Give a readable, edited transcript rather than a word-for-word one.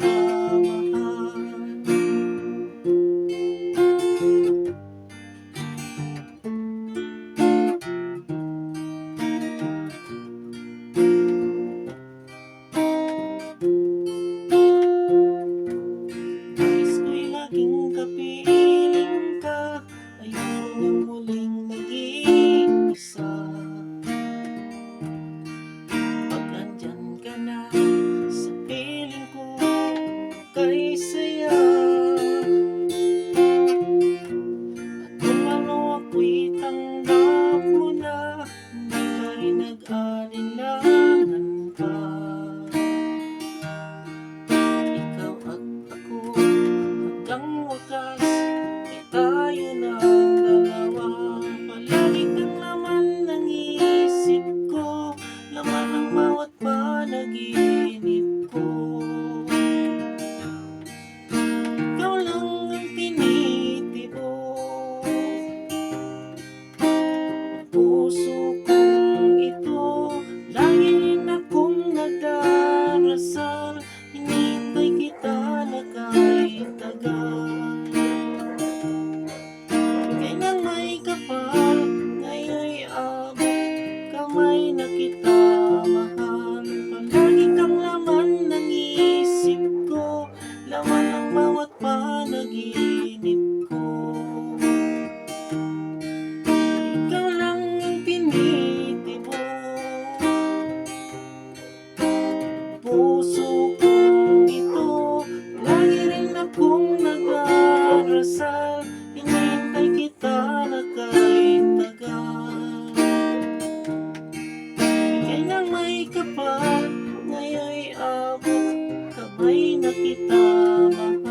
kita mahal. Nais ko'y laging kapiling ka, ayoko nang muling maging isa. Pag nandyan ka na sa piling ko, kay saya. At kung ano ako'y tanggap mo na, hindi ka rin nag-alinlangan pa. Ikaw at ako hanggang wakas, ay tayo ng dalawa. Palagi kang laman ng isip ko, laman ng bawat panaginip ko. Ikaw lang ang tinitibok, puso kong ito. Lagi rin akong nagdarasal, hinintay kita na kahit tagal. Kailan may kapal, ngayon'y abot kamay na kita mahal. Palagi kang laman ng isip ko, laman ng bawat panaginip ko. Ikaw lang ang tinitibok, puso kong ito. Lagi rin akong nagdarasal, hinintay kita na kahit tagal. Kailan may kapal, ngayon'y abot kamay na kita mahal.